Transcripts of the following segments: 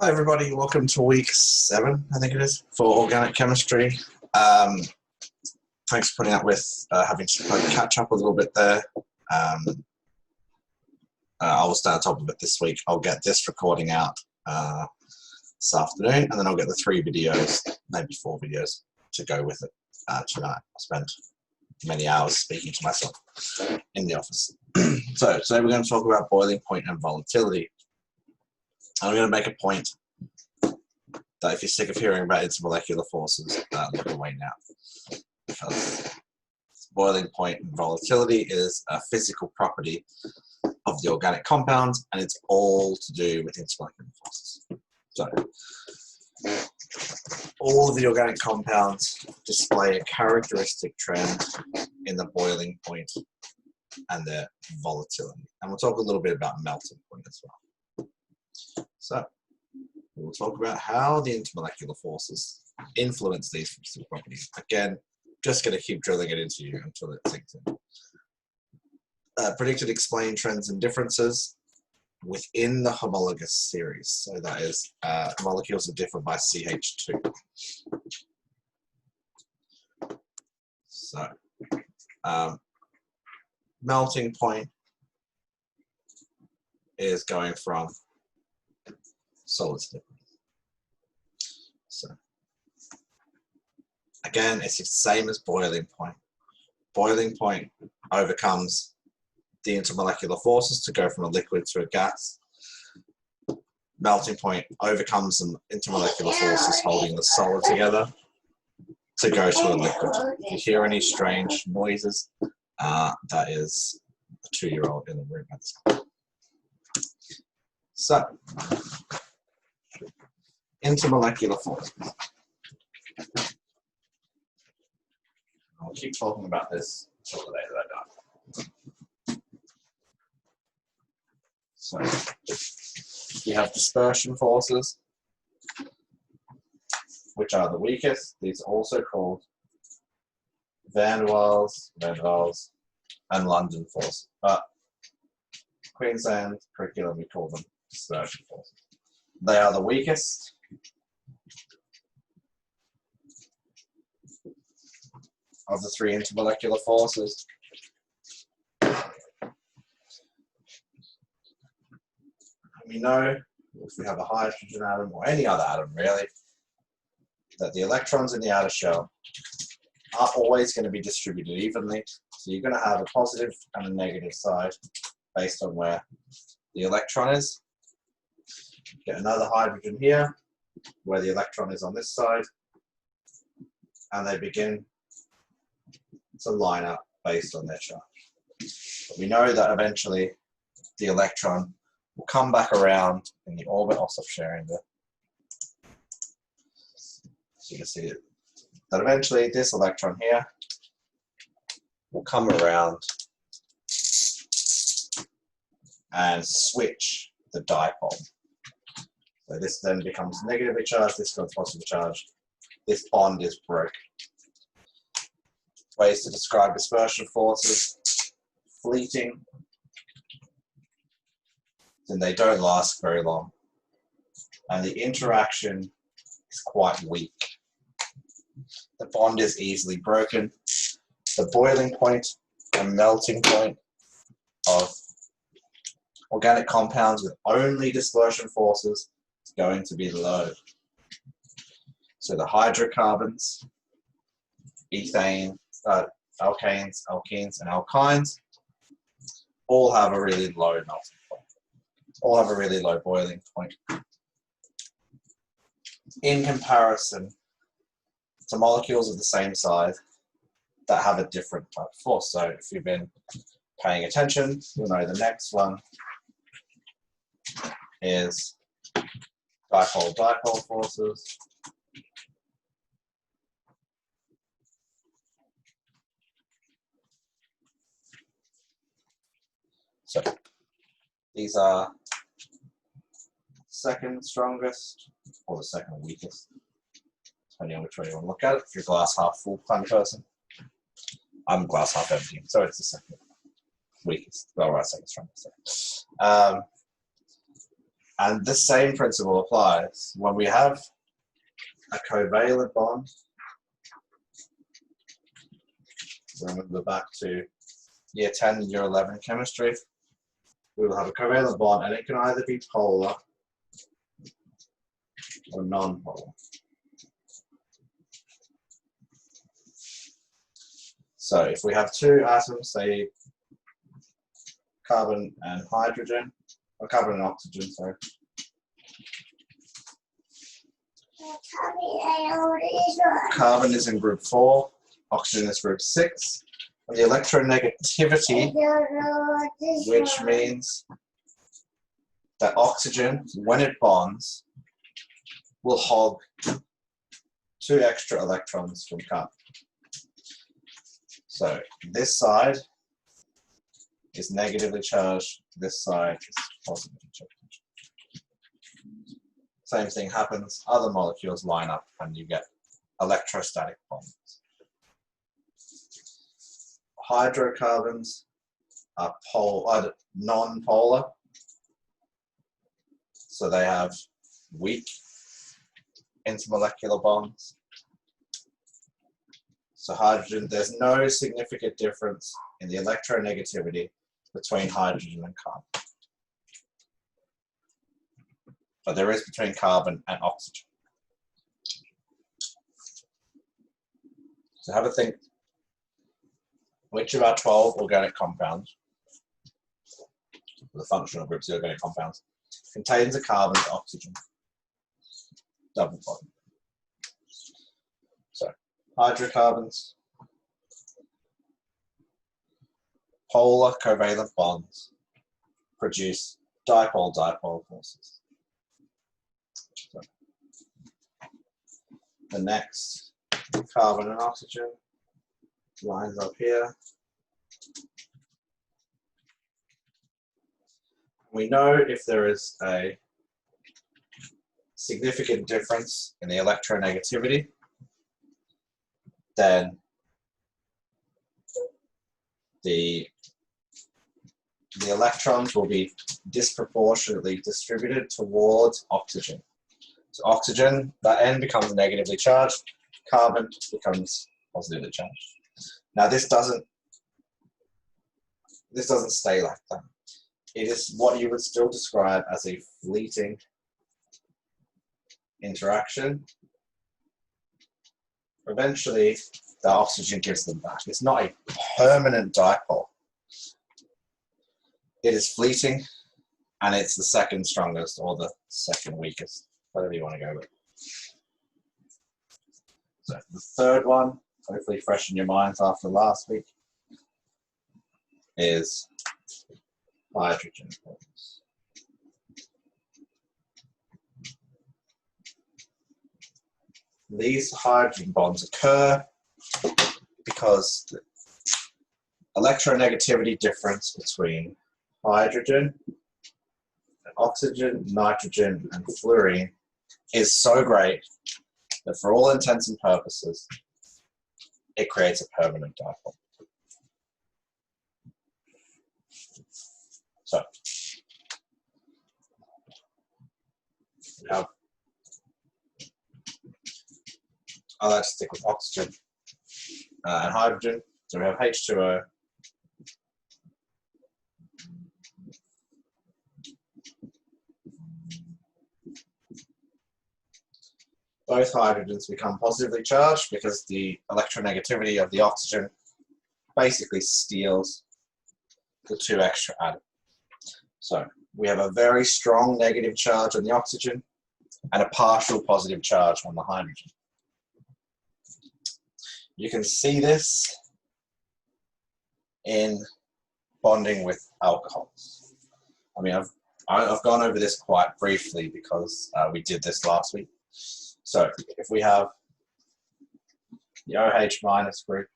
Hi everybody, welcome to week 7, I think it is, for organic chemistry. Thanks for putting up with having to catch up a little bit there. I will stay on top of it this week. I'll get this recording out this afternoon, and then I'll get the 3 videos, maybe 4 videos to go with it tonight. I spent many hours speaking to myself in the office. So today we're going to talk about boiling point and volatility. I'm going to make a point that if you're sick of hearing about intermolecular forces, look away now. Because boiling point and volatility is a physical property of the organic compounds, and it's all to do with intermolecular forces. So, all of the organic compounds display a characteristic trend in the boiling point and their volatility. And we'll talk a little bit about melting point as well. So, we'll talk about how the intermolecular forces influence these physical properties. Again, just going to keep drilling it into you until it sinks in. Predicted explain trends and differences within the homologous series. So that is molecules that differ by CH2. So, melting point is going from solid to liquid. So, again, it's the same as boiling point. Boiling point overcomes the intermolecular forces to go from a liquid to a gas. Melting point overcomes the intermolecular forces holding the solid together to go to a liquid. If you hear any strange noises, that is a 2-year-old in the room at this point. So, intermolecular forces. I'll keep talking about this until the day that I die. So, we have dispersion forces, which are the weakest. These are also called Van der Waals, and London forces. But Queensland curriculum, we call them dispersion forces. They are the weakest. Of the 3 intermolecular forces. We know if we have a hydrogen atom, or any other atom really, that the electrons in the outer shell are always going to be distributed evenly. So you're going to have a positive and a negative side based on where the electron is. Get another hydrogen here, where the electron is on this side, and they begin to line up based on their charge. But we know that eventually the electron will come back around in the orbit. I'll stop sharing there. So you can see it. That eventually this electron here will come around and switch the dipole. So this then becomes negatively charged, this becomes positively charged. This bond is broken. Ways to describe dispersion forces: fleeting, then they don't last very long, and the interaction is quite weak. The bond is easily broken. The boiling point and melting point of organic compounds with only dispersion forces is going to be low. So the hydrocarbons, ethane, alkanes, alkenes, and alkynes all have a really low melting point, all have a really low boiling point. In comparison to molecules of the same size that have a different type of force. So if you've been paying attention, you'll know the next one is dipole-dipole forces. So these are second strongest or the second weakest, depending on which way you want to look at it. If you're a glass half full kind of person, I'm glass half empty, so it's the second weakest. Well, right, second strongest. And the same principle applies when we have a covalent bond. Remember back to year 10 and year 11 chemistry. We will have a covalent bond, and it can either be polar or non-polar. So if we have two atoms, say carbon and hydrogen, or carbon and oxygen, sorry. Carbon is in group 4, oxygen is group 6. And the electronegativity, which means that oxygen, when it bonds, will hog 2 extra electrons from carbon. So this side is negatively charged, this side is positively charged. Same thing happens, other molecules line up and you get electrostatic bonds. Hydrocarbons are non-polar, so they have weak intermolecular bonds. So hydrogen, there's no significant difference in the electronegativity between hydrogen and carbon. But there is between carbon and oxygen. So have a think. Which of our 12 organic compounds, the functional groups of organic compounds, contains a carbon to oxygen double bond? So, hydrocarbons, polar covalent bonds produce dipole-dipole forces. So, the next, carbon and oxygen, lines up here. We know if there is a significant difference in the electronegativity, then the electrons will be disproportionately distributed towards oxygen. So oxygen, that end becomes negatively charged, carbon becomes positively charged. Now this doesn't stay like that. It is what you would still describe as a fleeting interaction. Eventually, the oxygen gives them back. It's not a permanent dipole. It is fleeting, and it's the second strongest or the second weakest, whatever you want to go with. So the third one, hopefully fresh in your minds after last week, is hydrogen bonds. These hydrogen bonds occur because the electronegativity difference between hydrogen and oxygen, nitrogen, and fluorine is so great that for all intents and purposes, it creates a permanent dipole. So, we have, I like to stick with oxygen and hydrogen. So we have H2O, both hydrogens become positively charged because the electronegativity of the oxygen basically steals the 2 extra atoms. So we have a very strong negative charge on the oxygen and a partial positive charge on the hydrogen. You can see this in bonding with alcohols. I mean, I've gone over this quite briefly because we did this last week. So if we have the OH minus group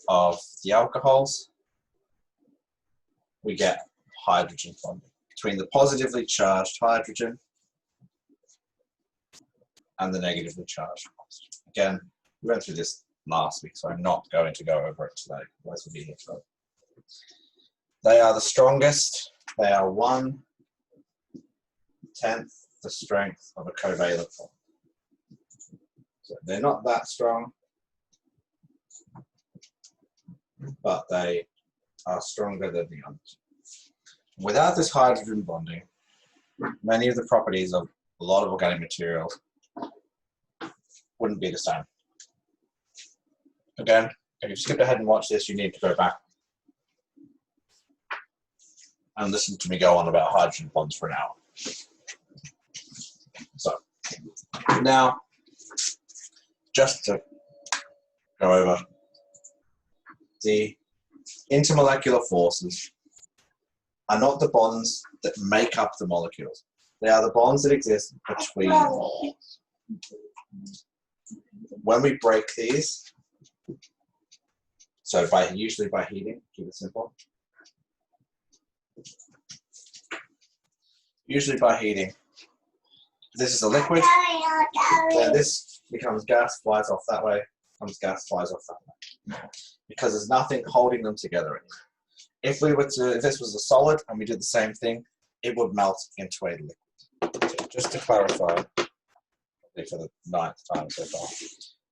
of the alcohols, we get hydrogen bonding between the positively charged hydrogen and the negatively charged oxygen. Again, we went through this last week, so I'm not going to go over it today. Otherwise we'll be here forever. They are the strongest. They are 1/10 the strength of a covalent bond. So they're not that strong, but they are stronger than the others. Without this hydrogen bonding, many of the properties of a lot of organic materials wouldn't be the same. Again, if you skipped ahead and watched this, you need to go back and listen to me go on about hydrogen bonds for an hour. So, now, just to go over the intermolecular forces are not the bonds that make up the molecules. They are the bonds that exist between molecules. When we break these, so usually by heating, keep it simple. Usually by heating. This is a liquid, then this becomes gas, flies off that way, comes gas, flies off that way. Because there's nothing holding them together anymore. If this was a solid and we did the same thing, it would melt into a liquid. So just to clarify, probably for the 9th time so far,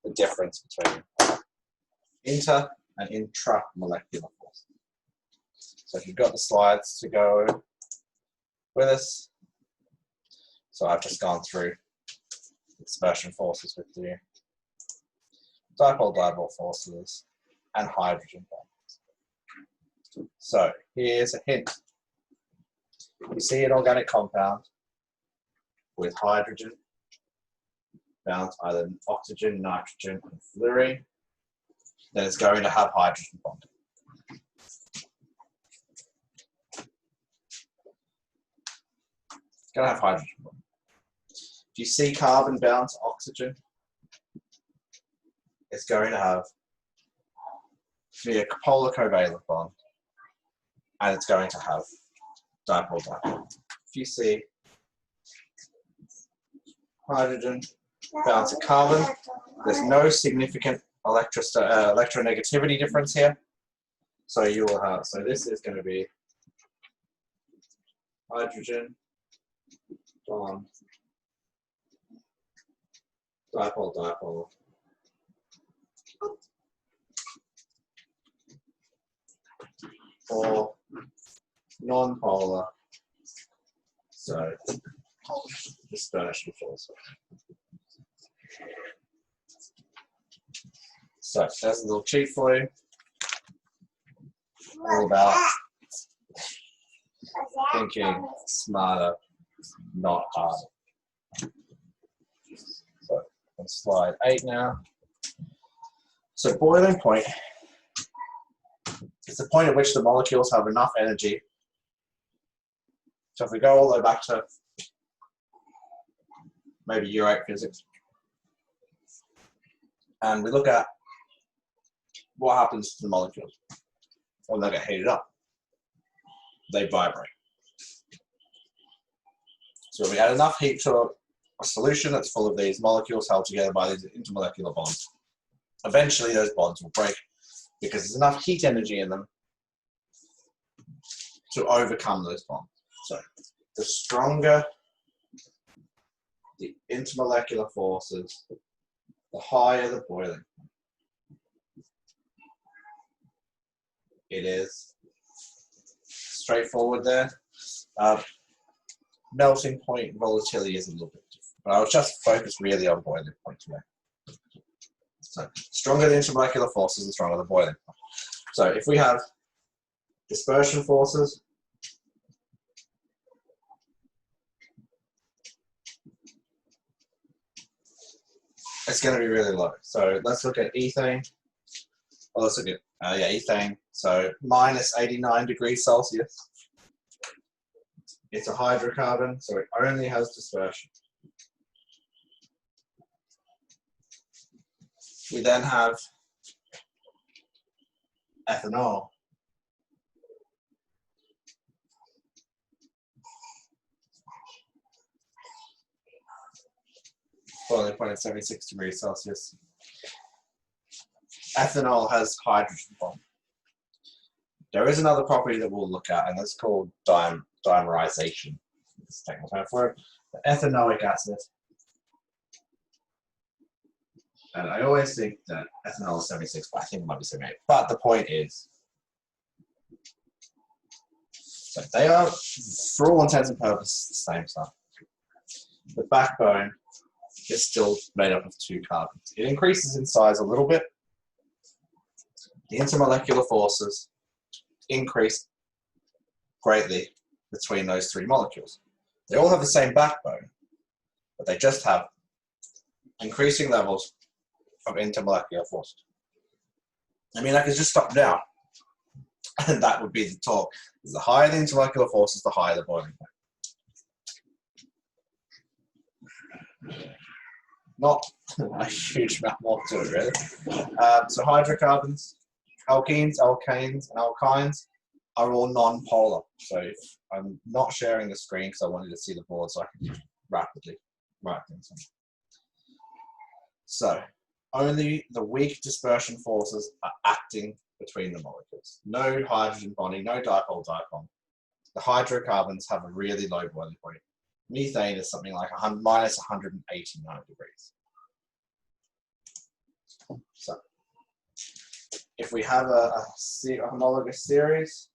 the difference between inter and intramolecular force. So if you've got the slides to go with us, so I've just gone through dispersion forces with you, dipole-dipole forces, and hydrogen bonds. So here's a hint. You see an organic compound with hydrogen bound to either oxygen, nitrogen, and fluorine, then it's going to have hydrogen bonding. It's going to have hydrogen bonding. If you see carbon bound to oxygen, it's going to have a polar covalent bond, and it's going to have dipole-dipole. If you see hydrogen bound to carbon, there's no significant electronegativity difference here. So you will have, so this is going to be hydrogen bond, dipole-dipole, or non-polar, so dispersion force. So there's a little cheat for you, all about thinking smarter, not harder. So on slide 8 now. So boiling point is the point at which the molecules have enough energy. So if we go all the way back to maybe year 8 physics, and we look at what happens to the molecules when they get heated up. They vibrate. So we add enough heat to a solution that's full of these molecules held together by these intermolecular bonds. Eventually those bonds will break because there's enough heat energy in them to overcome those bonds. So the stronger the intermolecular forces, the higher the boiling point. It is straightforward there. Melting point volatility is a little bit different, but I was just focused really on boiling point today. So stronger the intermolecular forces, the stronger the boiling point. So if we have dispersion forces, it's going to be really low. So let's look at ethane. Well, let's look at ethane. So minus 89 degrees Celsius. It's a hydrocarbon, so it only has dispersion. We then have ethanol. Boiling point at 76 degrees Celsius. ethanol has hydrogen bond. There is another property that we'll look at, and that's called dimerization. It's a technical term for it. The ethanoic acid. And I always think that ethanol is 76, but I think it might be 78. But the point is, so they are, for all intents and purposes, the same stuff. The backbone is still made up of 2 carbons. It increases in size a little bit. The intermolecular forces increase greatly between those 3 molecules. They all have the same backbone, but they just have increasing levels of intermolecular forces. I mean, I could just stop now, and that would be the talk. The higher the intermolecular forces, the higher the boiling point. Not a huge amount more to it, really. So hydrocarbons, alkenes, alkanes, and alkynes are all non-polar. So if I'm not sharing the screen because I wanted to see the board so I can rapidly write things in. So only the weak dispersion forces are acting between the molecules. No hydrogen bonding, no dipole-dipole. The hydrocarbons have a really low boiling point. Methane is something like minus 189 degrees. So if we have a homologous series,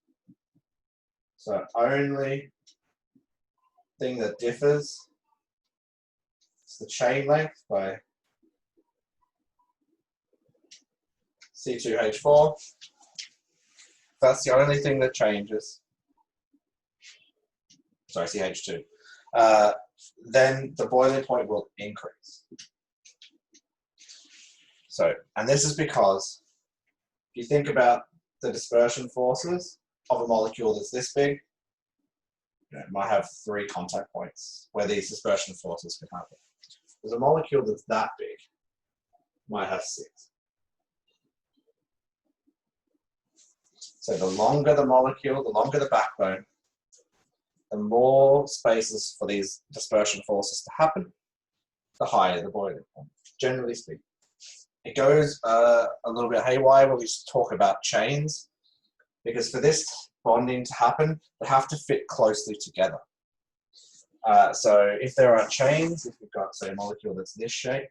so only thing that differs is the chain length by C2H4. That's the only thing that changes. Sorry, CH2. Then the boiling point will increase. So, and this is because if you think about the dispersion forces of a molecule that's this big, it might have 3 contact points where these dispersion forces can happen. There's a molecule that's that big, might have 6. So the longer the molecule, the longer the backbone, the more spaces for these dispersion forces to happen, the higher the boiling point, generally speaking. It goes a little bit haywire when we talk about chains, because for this bonding to happen, they have to fit closely together. So if there are chains, if we've got, say, a molecule that's this shape,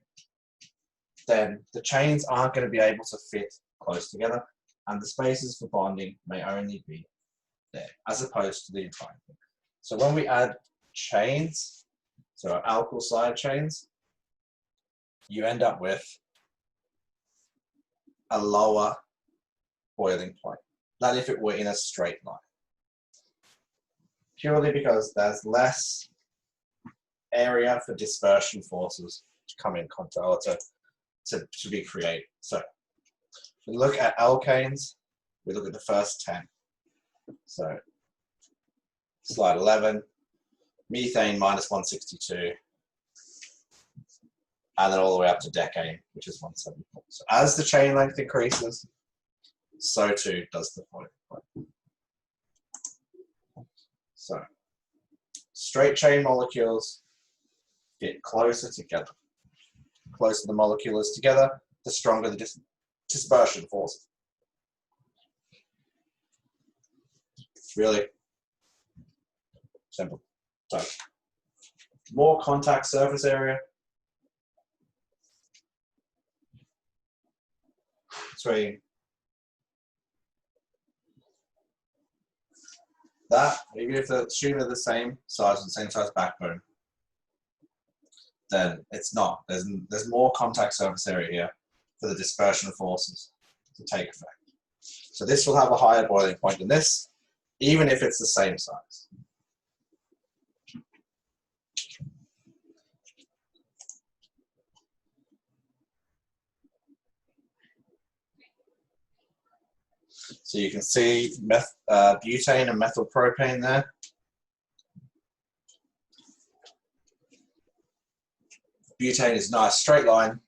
then the chains aren't going to be able to fit close together, and the spaces for bonding may only be there, as opposed to the entire thing. So when we add chains, so alkyl side chains, you end up with a lower boiling point than if it were in a straight line. Purely because there's less area for dispersion forces to come in contact, or to be created. So if we look at alkanes, we look at the first 10. So slide 11, methane minus 162, and then all the way up to decane, which is 174. So as the chain length increases, so too does the boiling point. So straight chain molecules get closer together. The closer the molecule is together, the stronger the dispersion force. Really simple. So more contact surface area between that, even if the assuming they're the same size and same size backbone, then it's not. There's more contact surface area here for the dispersion forces to take effect. So this will have a higher boiling point than this, even if it's the same size. So you can see butane and methyl propane there. Butane is a nice straight line,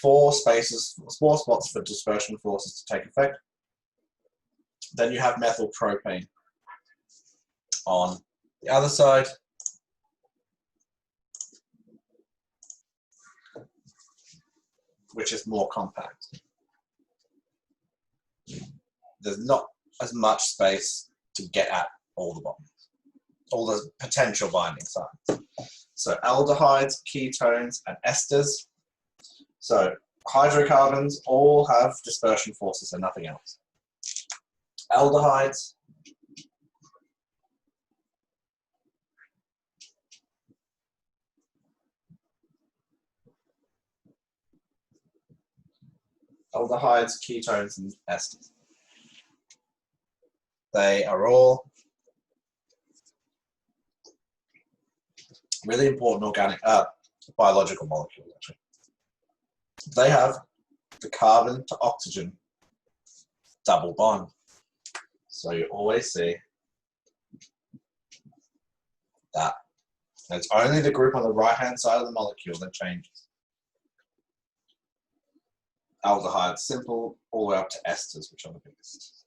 4 spots for dispersion forces to take effect. Then you have methyl propane on the other side. Which is more compact. there's not as much space to get at all the potential binding sites. So aldehydes, ketones, and esters. So hydrocarbons all have dispersion forces and nothing else. Aldehydes ketones, and esters. They are all really important organic, biological molecules, actually. They have the carbon to oxygen double bond. So you always see that. And it's only the group on the right-hand side of the molecule that changes. Aldehydes simple, all the way up to esters, which are the biggest.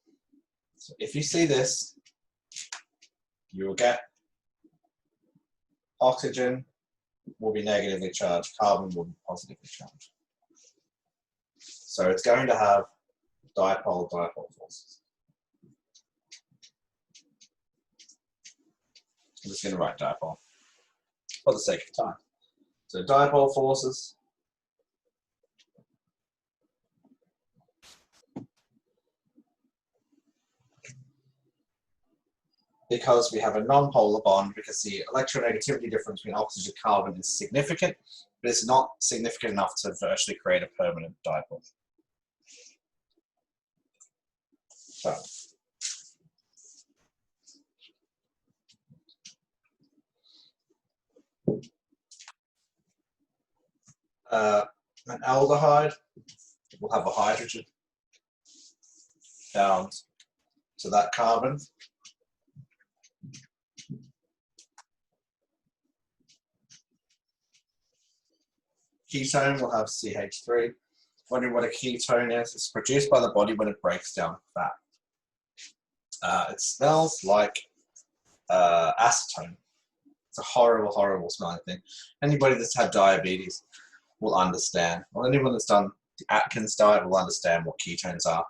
So if you see this, you will get oxygen will be negatively charged, carbon will be positively charged. So it's going to have dipole-dipole forces. I'm just going to write dipole for the sake of time. So dipole forces. Because we have a non-polar bond, because the electronegativity difference between oxygen and carbon is significant, but it's not significant enough to virtually create a permanent dipole. So, an aldehyde will have a hydrogen bound to that carbon. Ketone will have CH3. Wondering what a ketone is? It's produced by the body when it breaks down fat. It smells like acetone. It's a horrible, horrible smelling thing. Anybody that's had diabetes will understand. Or anyone that's done the Atkins diet will understand what ketones are.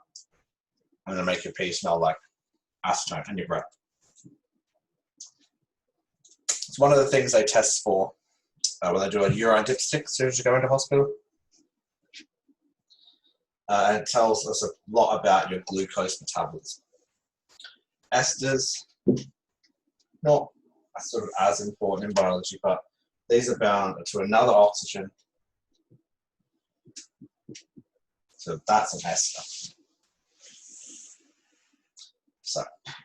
I'm going to make your pee smell like acetone and your breath. It's one of the things they test for when they do a urine dipstick as soon as you go into hospital. And it tells us a lot about your glucose metabolism. Esters, not sort of as important in biology, but these are bound to another oxygen. So that's an ester. So,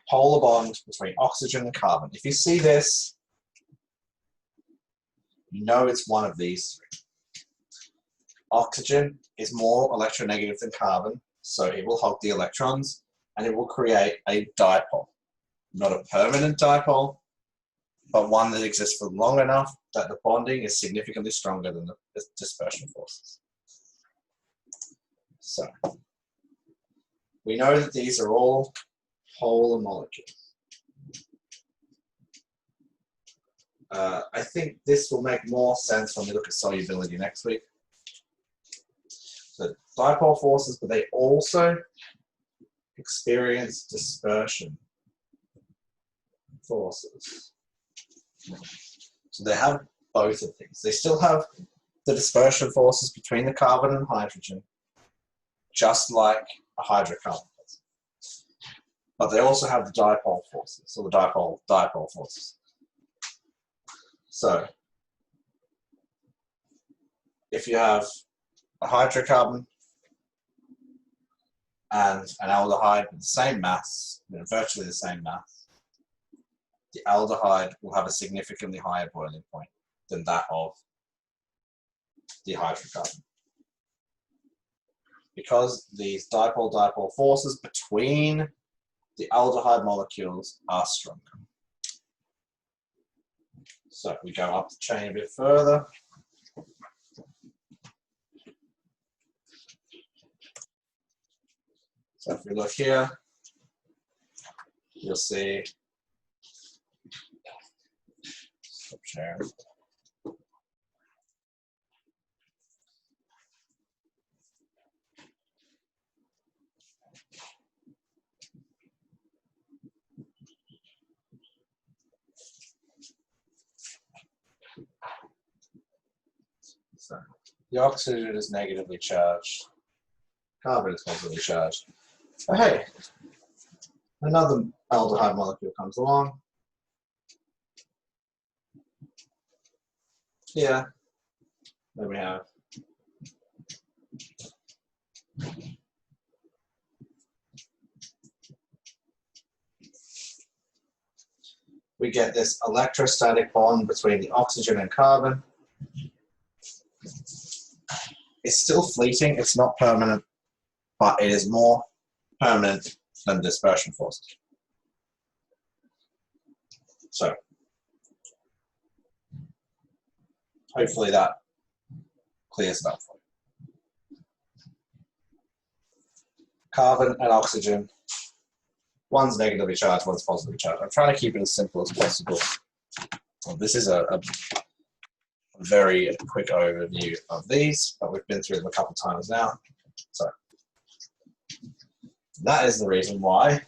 polar bond between oxygen and carbon. If you see this, you know it's one of these three. Oxygen is more electronegative than carbon, so it will hog the electrons, and it will create a dipole. Not a permanent dipole, but one that exists for long enough that the bonding is significantly stronger than the dispersion forces. So, we know that these are all polar molecules. I think this will make more sense when we look at solubility next week. So dipole forces, but they also experience dispersion forces. So they have both of these. They still have the dispersion forces between the carbon and hydrogen, just like a hydrocarbon does. But they also have the dipole forces, so the dipole forces. So, if you have a hydrocarbon and an aldehyde with the same mass, virtually the same mass, the aldehyde will have a significantly higher boiling point than that of the hydrocarbon. Because these dipole-dipole forces between the aldehyde molecules are stronger. So we go up the chain a bit further. So if we look here, you'll see, stop sharing. So the oxygen is negatively charged, carbon is positively charged. But hey, another aldehyde molecule comes along. Here, then we have we get this electrostatic bond between the oxygen and carbon. It's still fleeting, it's not permanent, but it is more permanent than dispersion forces. So, hopefully that clears it up for you. Carbon and oxygen, one's negatively charged, one's positively charged. I'm trying to keep it as simple as possible. Well, this is a very quick overview of these, but we've been through them a couple times now. So that is the reason why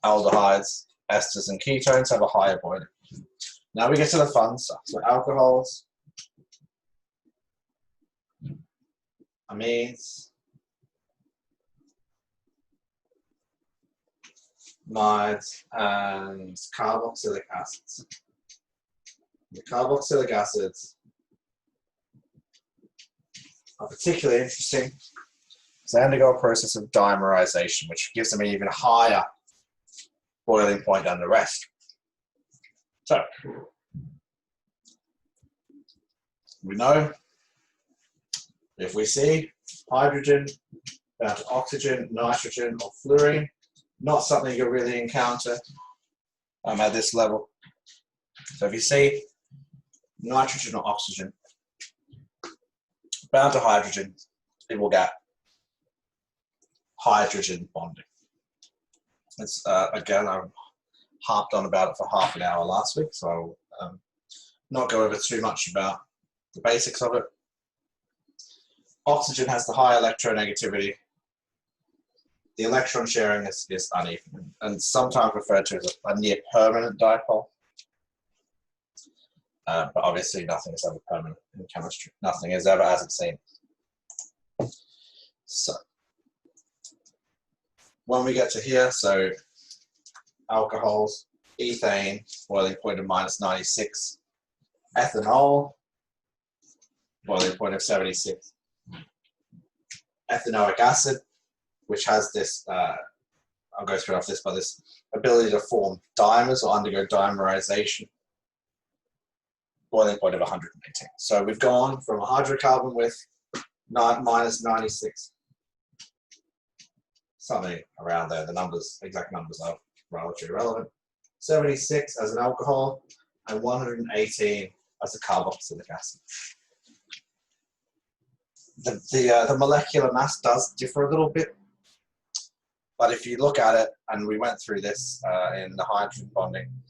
aldehydes, esters, and ketones have a higher boiling. Now we get to the fun stuff. So alcohols, amines, amides, and carboxylic acids. The carboxylic acids are particularly interesting because they undergo a process of dimerization, which gives them an even higher boiling point than the rest. So, we know if we see hydrogen bound to oxygen, nitrogen, or fluorine, not something you'll really encounter at this level. So if you see nitrogen or oxygen bound to hydrogen, it will get hydrogen bonding. It's again, I harped on about it for half an hour last week, so I'll not go over too much about the basics of it. Oxygen has the high electronegativity. The electron sharing is uneven and sometimes referred to as a near permanent dipole. But obviously nothing is ever permanent in chemistry. Nothing is ever as it seems. So, when we get to here, so alcohols, ethane, boiling point of -96, ethanol, boiling point of 76, ethanoic acid, which has this, I'll go through this, but this ability to form dimers or undergo dimerization, boiling point of 118. So we've gone from a hydrocarbon with -96, something around there. The numbers, exact numbers are relatively irrelevant. 76 as an alcohol and 118 as a carboxylic acid. The molecular mass does differ a little bit, but if you look at it, and we went through this in the hydrogen bonding,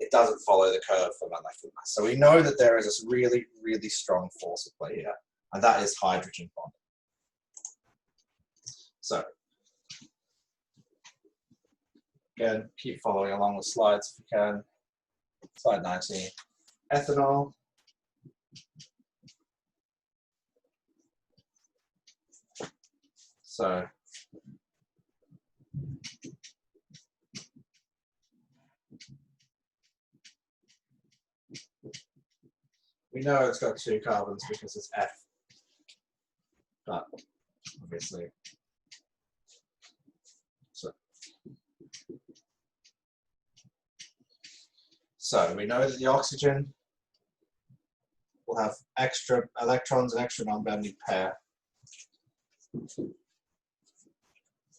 it doesn't follow the curve for molecular mass. So we know that there is this really, really strong force at play here, and that is hydrogen bonding. So, again, keep following along the slides if you can. Slide 19. Ethanol. So, we know it's got 2 carbons because it's F, but obviously, so we know that the oxygen will have extra electrons and extra non-bonding pair.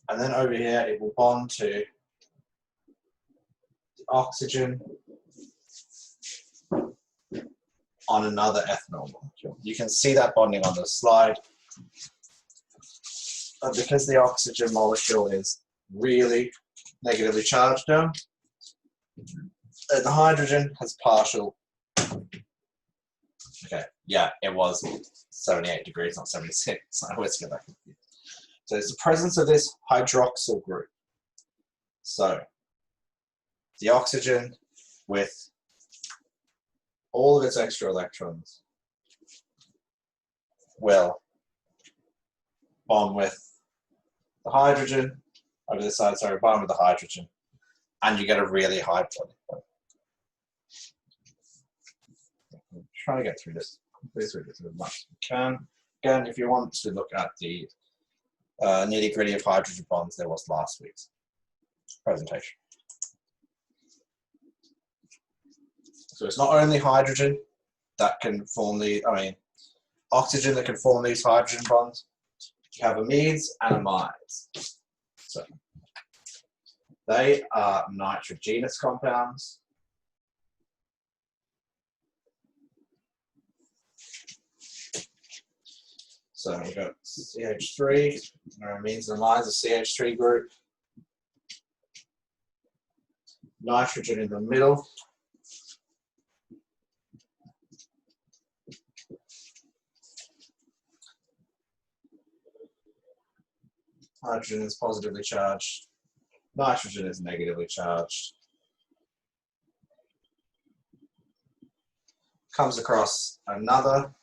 And then over here, it will bond to the oxygen on another ethanol molecule. You can see that bonding on the slide. But because the oxygen molecule is really negatively charged now, and the hydrogen has partial. Okay, yeah, it was 78 degrees, not 76. I always get that confused. So it's the presence of this hydroxyl group. So the oxygen with all of its extra electrons will bond with the hydrogen over this side, sorry, bond with the hydrogen, and you get a really high boiling point. I'm trying to get through this as much as we can. Again, if you want to look at the nitty-gritty of hydrogen bonds, there was last week's presentation. So it's not only hydrogen that can form oxygen that can form these hydrogen bonds. You have amides and amides. So they are nitrogenous compounds. So we've got CH3, our amines and amides, a CH3 group. Nitrogen in the middle. Hydrogen is positively charged. Nitrogen is negatively charged. Comes across another.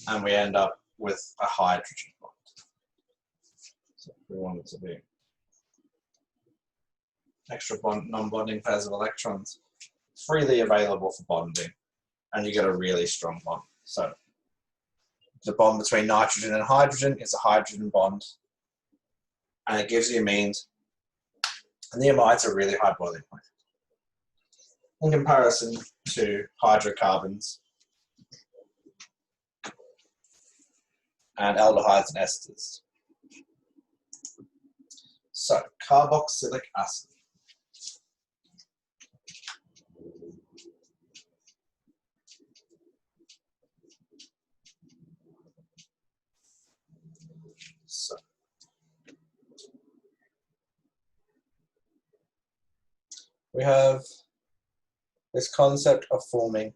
And we end up with a hydrogen bond. So if we want it to be extra bond, non-bonding pairs of electrons freely available for bonding, and you get a really strong bond. So the bond between nitrogen and hydrogen is a hydrogen bond, and it gives you amines, and the amides are really high boiling point in comparison to hydrocarbons and aldehydes and esters. So carboxylic acid. So we have this concept of forming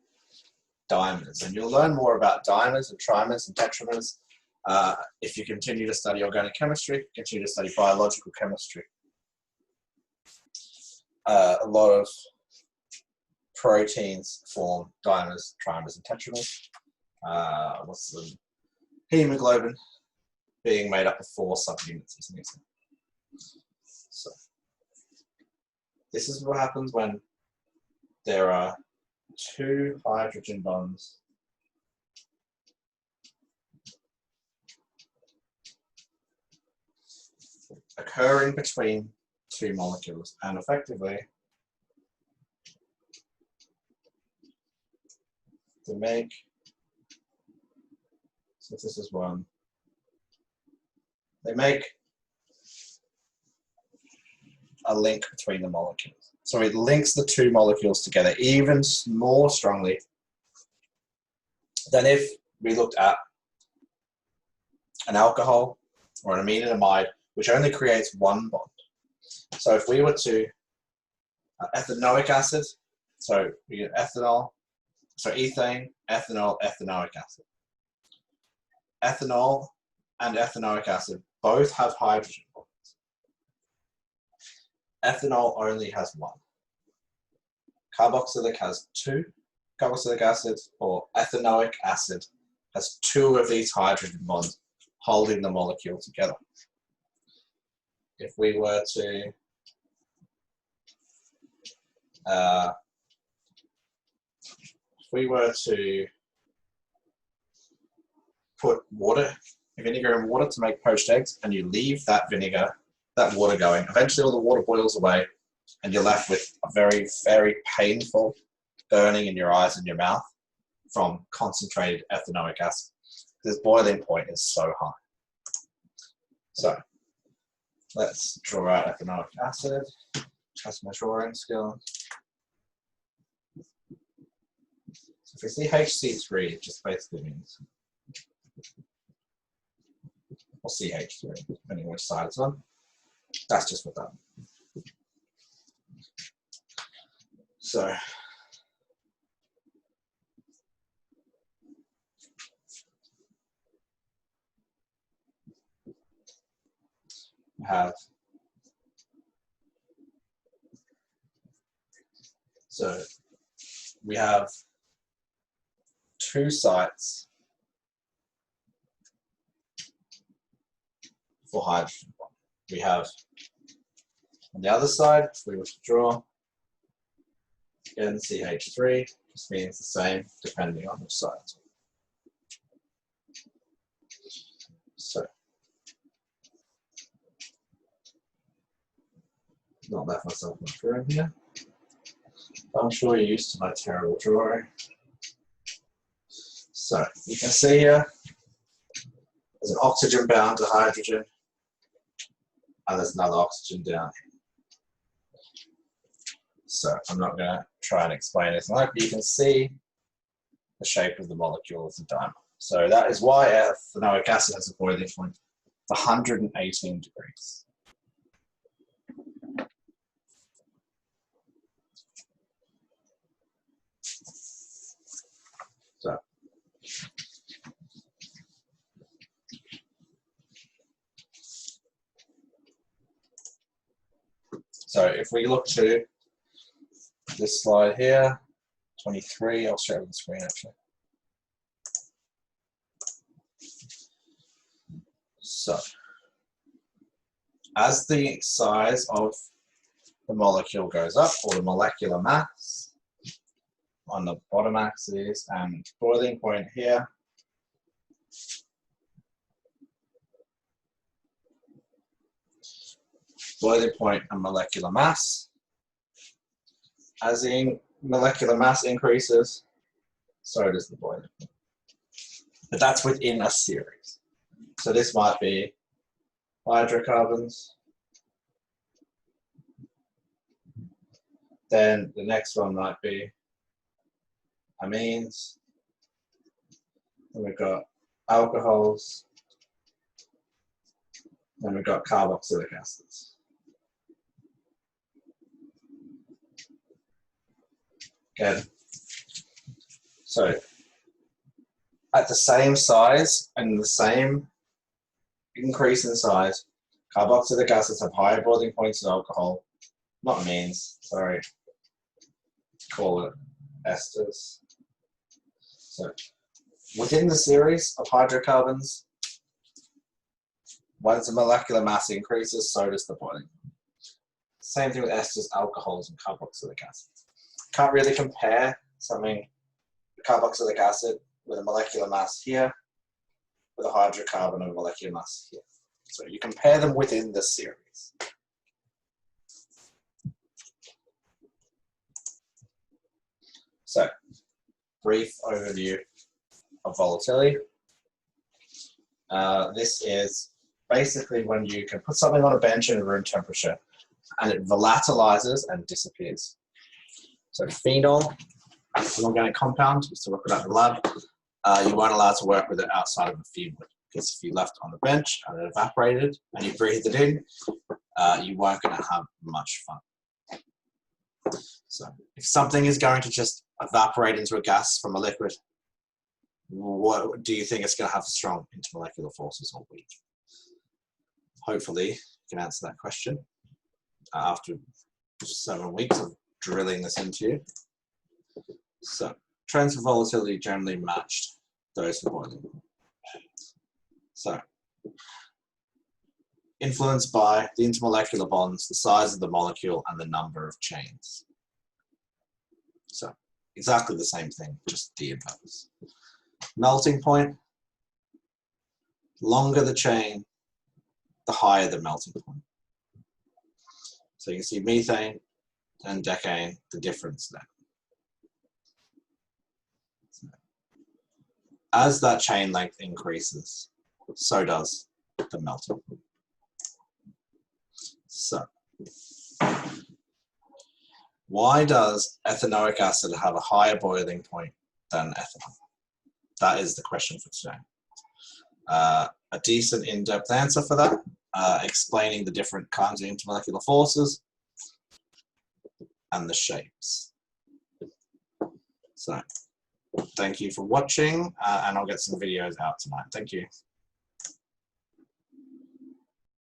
dimers, and you'll learn more about dimers and trimers and tetramers if you continue to study organic chemistry, continue to study biological chemistry. A lot of proteins form dimers, trimers, and tetramers. What's the hemoglobin being made up of 4 subunits as an example. So this is what happens when there are 2 hydrogen bonds occurring between 2 molecules, and effectively to make, since this is 1, they make a link between the molecules. So it links the 2 molecules together even more strongly than if we looked at an alcohol or an amine and amide, which only creates 1 bond. So if we were to ethanoic acid, so we get ethanol, so ethane, ethanol, ethanoic acid. Ethanol and ethanoic acid both have hydrogen bonds. Ethanol only has 1. Carboxylic has 2. Carboxylic acid or ethanoic acid has 2 of these hydrogen bonds holding the molecule together. If we were to put vinegar in water to make poached eggs, and you leave that water going, eventually all the water boils away and you're left with a very, very painful burning in your eyes and your mouth from concentrated ethanoic acid. This boiling point is so high. So let's draw out ethanoic acid. Test my drawing skill. So if we see HC3, it just basically means, or CH3, depending on which side it's on. That's just what that means. So have, two sites for hydrogen bond. We have on the other side, if we were to draw, again, CH3 just means the same depending on which side. So, not left myself much room here. I'm sure you're used to my terrible drawing. So, you can see here, there's an oxygen bound to hydrogen, and there's another oxygen down here. So, I'm not going to try and explain anything like that, but you can see the shape of the molecule of the dimer. So, that is why ethanoic acid has a boiling point of 118 degrees. So if we look to this slide here, 23, I'll show it on the screen actually. So as the size of the molecule goes up, or the molecular mass on the bottom axis, and boiling point here, boiling point and molecular mass. As the molecular mass increases, so does the boiling point. But that's within a series. So this might be hydrocarbons. Then the next one might be amines. Then we've got alcohols. Then we've got carboxylic acids. Again, so at the same size and the same increase in size, carboxylic acids have higher boiling points than alcohol, not amines, sorry, call it esters. So within the series of hydrocarbons, once the molecular mass increases, so does the boiling point. Same thing with esters, alcohols, and carboxylic acids. Can't really compare something, carboxylic acid with a molecular mass here, with a hydrocarbon and a molecular mass here. So you compare them within the series. So, brief overview of volatility. This is basically when you can put something on a bench in room temperature and it volatilizes and disappears. So phenol, an organic compound, used to work with that in the lab. You weren't allowed to work with it outside of a fume hood, because if you left it on the bench and it evaporated and you breathed it in, you weren't going to have much fun. So if something is going to just evaporate into a gas from a liquid, what do you think it's going to have strong intermolecular forces or weak? Hopefully you can answer that question after 7 weeks of drilling this into you. So trends for volatility generally matched those for boiling. So influenced by the intermolecular bonds, the size of the molecule, and the number of chains. So exactly the same thing, just the inverse. Melting point, longer the chain, the higher the melting point. So you can see methane and decane, the difference there. As that chain length increases, so does the melting point. So, why does ethanoic acid have a higher boiling point than ethanol? That is the question for today. A decent in-depth answer for that, explaining the different kinds of intermolecular forces and the shapes. So, thank you for watching, and I'll get some videos out tonight. Thank you.